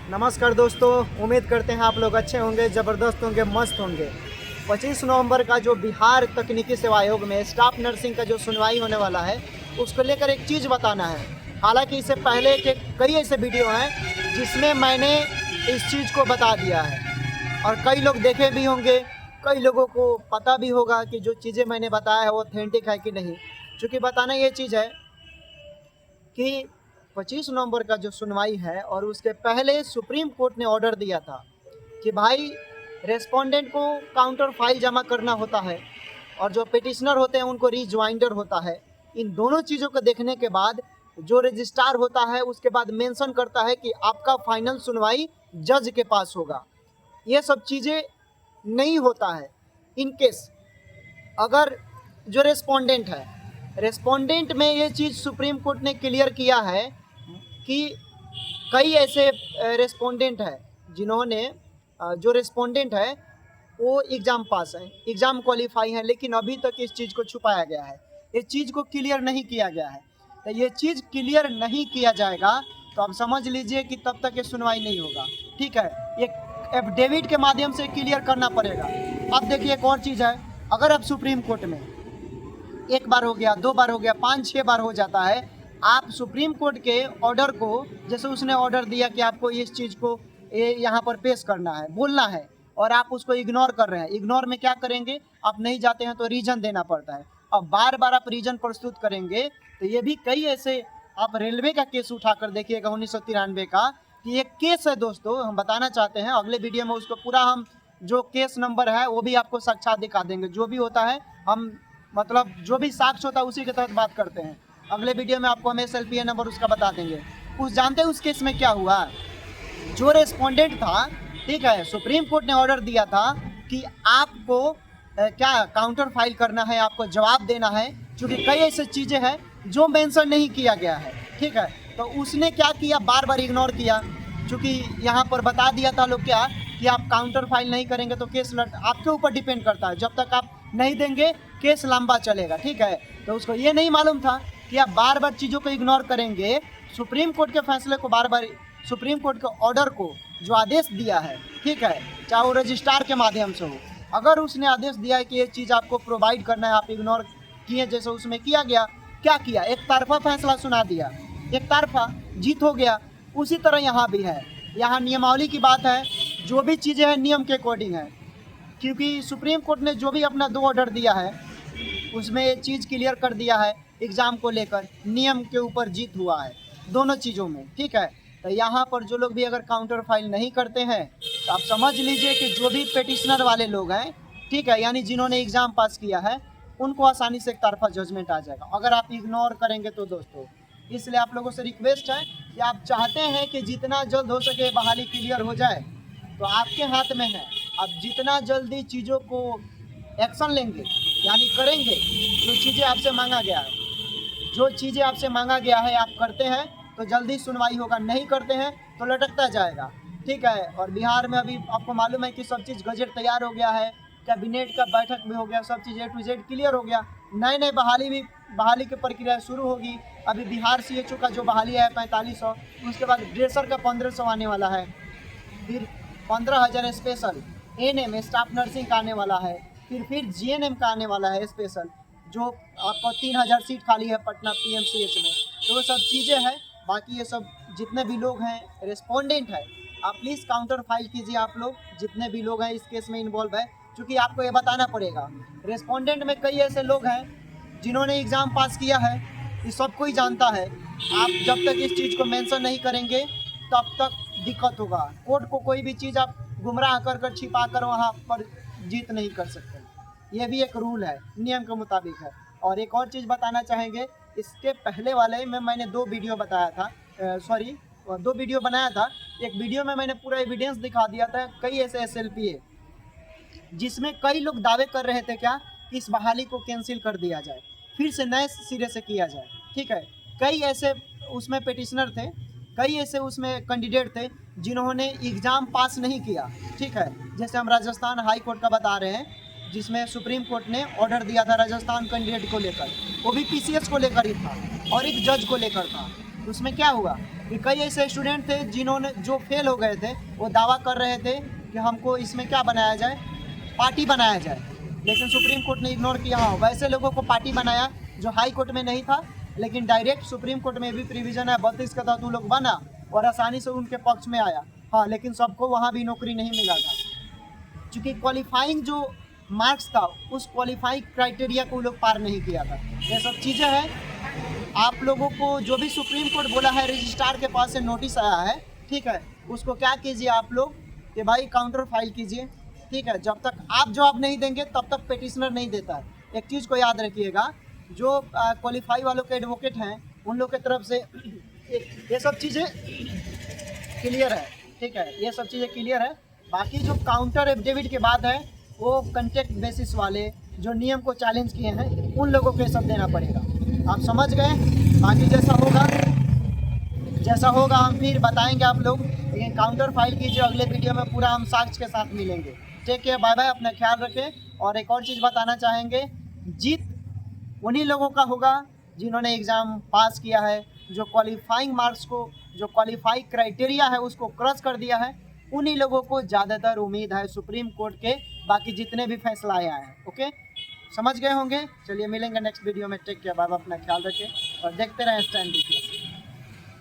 नमस्कार दोस्तों, उम्मीद करते हैं आप लोग अच्छे होंगे, ज़बरदस्त होंगे, मस्त होंगे। 25 नवंबर का जो बिहार तकनीकी सेवा आयोग में स्टाफ नर्सिंग का जो सुनवाई होने वाला है, उसको लेकर एक चीज़ बताना है। हालांकि इससे पहले के कई ऐसे वीडियो हैं जिसमें मैंने इस चीज़ को बता दिया है और कई लोग देखे भी होंगे, कई लोगों को पता भी होगा कि जो चीज़ें मैंने बताया है वो ऑथेंटिक है कि नहीं। चूँकि बताना ये चीज़ है कि 25 नवंबर का जो सुनवाई है और उसके पहले सुप्रीम कोर्ट ने ऑर्डर दिया था कि भाई रेस्पोंडेंट को काउंटर फाइल जमा करना होता है और जो पिटिशनर होते हैं उनको रिज्वाइंडर होता है। इन दोनों चीज़ों को देखने के बाद जो रजिस्ट्रार होता है उसके बाद मेंशन करता है कि आपका फाइनल सुनवाई जज के पास होगा। ये सब चीज़ें नहीं होता है। इन केस अगर जो रेस्पोंडेंट में ये चीज़ सुप्रीम कोर्ट ने क्लियर किया है कि कई ऐसे रेस्पोंडेंट हैं जिन्होंने जो रेस्पोंडेंट है वो एग्ज़ाम पास है, एग्ज़ाम क्वालिफाई है, लेकिन अभी तक इस चीज़ को छुपाया गया है, इस चीज़ को क्लियर नहीं किया गया है। तो ये चीज़ क्लियर नहीं किया जाएगा तो आप समझ लीजिए कि तब तक ये सुनवाई नहीं होगा। ठीक है, ये एफिडेविट के माध्यम से क्लियर करना पड़ेगा। अब देखिए एक और चीज़ है, अगर आप सुप्रीम कोर्ट में एक बार हो गया, 2 बार हो गया, 5-6 बार हो जाता है, आप सुप्रीम कोर्ट के ऑर्डर को, जैसे उसने ऑर्डर दिया कि आपको इस चीज़ को यहाँ पर पेश करना है, बोलना है, और आप उसको इग्नोर कर रहे हैं। इग्नोर में क्या करेंगे, आप नहीं जाते हैं तो रीज़न देना पड़ता है। अब बार बार आप रीज़न प्रस्तुत करेंगे तो ये भी कई ऐसे, आप रेलवे का केस उठाकर देखिएगा 1993 का, कि एक केस है दोस्तों, हम बताना चाहते हैं। अगले वीडियो में उसको पूरा हम जो केस नंबर है वो भी आपको साक्षात दिखा देंगे। जो भी होता है हम मतलब जो भी साक्ष्य होता है उसी के तहत बात करते हैं। अगले वीडियो में आपको हम SLPA नंबर उसका बता देंगे। उस जानते हैं उस केस में क्या हुआ, जो रेस्पोंडेंट था, ठीक है, सुप्रीम कोर्ट ने ऑर्डर दिया था कि आपको क्या काउंटर फाइल करना है, आपको जवाब देना है, क्योंकि कई ऐसी चीज़ें हैं जो मेंशन नहीं किया गया है। ठीक है, तो उसने क्या किया, बार बार इग्नोर किया, क्योंकि यहाँ पर बता दिया था लोग क्या कि आप काउंटर फाइल नहीं करेंगे तो केस आपके ऊपर डिपेंड करता है, जब तक आप नहीं देंगे केस लंबा चलेगा। ठीक है, तो उसको ये नहीं मालूम था कि आप बार बार चीज़ों को इग्नोर करेंगे, सुप्रीम कोर्ट के फैसले को बार बार, सुप्रीम कोर्ट के ऑर्डर को जो आदेश दिया है, ठीक है, चाहे वो रजिस्ट्रार के माध्यम से हो, अगर उसने आदेश दिया है कि ये चीज़ आपको प्रोवाइड करना है, आप इग्नोर किए जैसे उसमें किया गया, क्या किया, एक तरफा फैसला सुना दिया, एक तरफा जीत हो गया। उसी तरह यहाँ भी है, यहाँ नियमावली की बात है, जो भी चीज़ें हैं नियम के अकॉर्डिंग है, क्योंकि सुप्रीम कोर्ट ने जो भी अपना 2 ऑर्डर दिया है उसमें ये चीज़ क्लियर कर दिया है, एग्ज़ाम को लेकर नियम के ऊपर जीत हुआ है दोनों चीज़ों में। ठीक है, तो यहाँ पर जो लोग भी अगर काउंटर फाइल नहीं करते हैं तो आप समझ लीजिए कि जो भी पिटिशनर वाले लोग हैं, ठीक है, यानी जिन्होंने एग्ज़ाम पास किया है, उनको आसानी से एक तरफा जजमेंट आ जाएगा अगर आप इग्नोर करेंगे तो दोस्तों। इसलिए आप लोगों से रिक्वेस्ट है कि आप चाहते हैं कि जितना जल्द हो सके बहाली क्लियर हो जाए, तो आपके हाथ में है। आप जितना जल्दी चीज़ों को एक्शन लेंगे, यानी करेंगे, जो चीज़ें आपसे मांगा गया है, जो चीज़ें आपसे मांगा गया है आप करते हैं तो जल्दी सुनवाई होगा, नहीं करते हैं तो लटकता जाएगा। ठीक है, और बिहार में अभी आपको मालूम है कि सब चीज़ गजट तैयार हो गया है, कैबिनेट का बैठक भी हो गया, सब चीज़ A to Z क्लियर हो गया, नए बहाली की प्रक्रिया शुरू होगी। अभी बिहार CHO का जो बहाली है 4500, उसके बाद ड्रेसर का 1500 आने वाला है, फिर 15,000 स्पेशल ANM स्टाफ नर्सिंग का आने वाला है, फिर GNM का आने वाला है स्पेशल, जो आपको 3000 सीट खाली है पटना PMCH में। तो वो सब चीज़ें हैं। बाकी ये सब जितने भी लोग हैं रेस्पोंडेंट है, आप प्लीज़ काउंटर फाइल कीजिए। आप लोग जितने भी लोग हैं इस केस में इन्वॉल्व है, क्योंकि आपको ये बताना पड़ेगा, रेस्पोंडेंट में कई ऐसे लोग हैं जिन्होंने एग्ज़ाम पास किया है, ये सब कोई जानता है। आप जब तक इस चीज़ को मेंशन नहीं करेंगे तब तक दिक्कत होगा। कोर्ट को कोई भी चीज़ आप गुमराह कर छिपा कर वहाँ पर जीत नहीं कर सकते। ये भी एक रूल है, नियम के मुताबिक है। और एक और चीज़ बताना चाहेंगे, इसके पहले वाले में मैंने 2 वीडियो बताया था, 2 वीडियो बनाया था। एक वीडियो में मैंने पूरा एविडेंस दिखा दिया था, कई ऐसे SLPA जिसमें कई लोग दावे कर रहे थे क्या, इस बहाली को कैंसिल कर दिया जाए, फिर से नए सिरे से किया जाए। ठीक है, कई ऐसे उसमें पिटिशनर थे, कई ऐसे उसमें कैंडिडेट थे जिन्होंने एग्ज़ाम पास नहीं किया। ठीक है, जैसे हम राजस्थान हाई कोर्ट का बता रहे हैं, जिसमें सुप्रीम कोर्ट ने ऑर्डर दिया था राजस्थान कैंडिडेट को लेकर, वो भी PCS को लेकर ही था और एक जज को लेकर था। उसमें क्या हुआ, कि कई ऐसे स्टूडेंट थे जिन्होंने जो फेल हो गए थे, वो दावा कर रहे थे कि हमको इसमें क्या बनाया जाए, पार्टी बनाया जाए, लेकिन सुप्रीम कोर्ट ने इग्नोर किया। हाँ, वैसे लोगों को पार्टी बनाया जो हाई कोर्ट में नहीं था, लेकिन डायरेक्ट सुप्रीम कोर्ट में भी प्रिवीजन है 32 का तहत वो लोग बना और आसानी से उनके पक्ष में आया। हाँ, लेकिन सबको वहाँ भी नौकरी नहीं मिला था, क्योंकि क्वालिफाइंग जो मार्क्स था उस क्वालिफाइंग क्राइटेरिया को वो लोग पार नहीं किया था। ये सब चीज़ें हैं। आप लोगों को जो भी सुप्रीम कोर्ट बोला है, रजिस्ट्रार के पास से नोटिस आया है, ठीक है, उसको क्या कीजिए आप लोग कि भाई काउंटर फाइल कीजिए, ठीक है। जब तक आप जवाब नहीं देंगे तब तक पिटिशनर नहीं देता है। एक चीज़ को याद रखिएगा, जो क्वालिफाई वालों के एडवोकेट हैं उन लोग की तरफ से ये सब चीज़ें क्लियर है, ठीक है, ये सब चीज़ें क्लियर है। बाकी जो काउंटर एफिडेविट के बाद है वो कंटेक्ट बेसिस वाले जो नियम को चैलेंज किए हैं उन लोगों को ये सब देना पड़ेगा। आप समझ गए। बाकी जैसा होगा हम फिर बताएंगे आप लोग, लेकिन काउंटर फाइल कीजिए। अगले वीडियो में पूरा हम साक्ष्य के साथ मिलेंगे। टेक केयर, बाय बाय, अपना ख्याल रखें। और एक और चीज़ बताना चाहेंगे, जीत उन्हीं लोगों का होगा जिन्होंने एग्ज़ाम पास किया है, जो क्वालिफाइंग मार्क्स को, जो क्वालिफाई क्राइटेरिया है उसको क्रॉस कर दिया है, उन्हीं लोगों को ज़्यादातर उम्मीद है सुप्रीम कोर्ट के बाकी जितने भी फैसला आए हैं। ओके, समझ गए होंगे। चलिए मिलेंगे नेक्स्ट वीडियो में। टेक केयर, बाय बाय, अपना ख्याल रखें और देखते रहें स्टैंड।